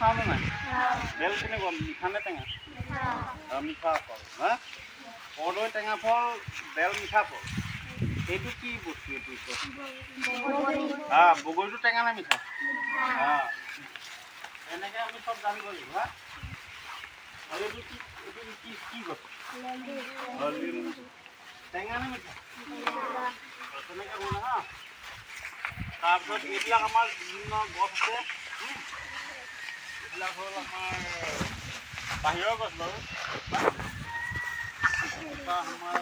খাওঁ নে নাই? বেল কেনেকুৱা মিঠা নে টেঙা? মিঠা ফল হা কৰ্দৈ টেঙা ফল বেল মিঠা ফল এইটো কি বস্তু এইটো বগৰীটো টেঙা নে মিঠা? এনেকে আমি চব জানিব লাগিব হা আৰু এইটো কি কি গছ? টেঙা নে মিঠা? তেনেকে মানে হা তাৰপিছত এইবিলাক আমাৰ বিভিন্ন গছ আছে এইবিলাক হ'ল আমাৰ বাহিৰৰ গছ বাৰু আমাৰ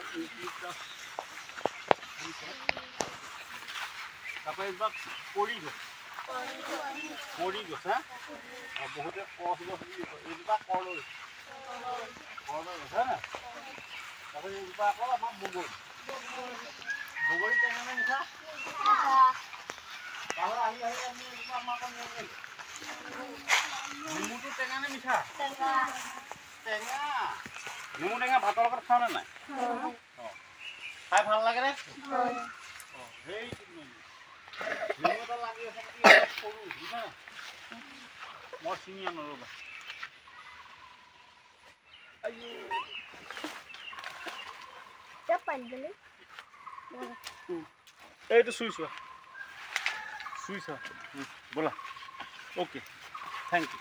তাৰপৰা এইবিলাক কৰি গছ হা বহুতে কছ গছ বুলি কয় এইজোপা কৰ্দৈ গছ হা তাৰপিছত এইজোপা আকৌ আমাৰ বগৰী টেঙা নে মিঠা? আহি আমি আমাৰ নেমুটো টেঙা নে মিঠা? টেঙা নেমু টেঙা ভাতৰ লগত খাওঁ নে নাই? খাই ভাল লাগে নে? সেই নেমু এটা লাগি আছে সৰু বুজিছা মই চিনি আনো ৰ'বা এইটো চুই চোৱা ব'লা অ'কে থেংক ইউ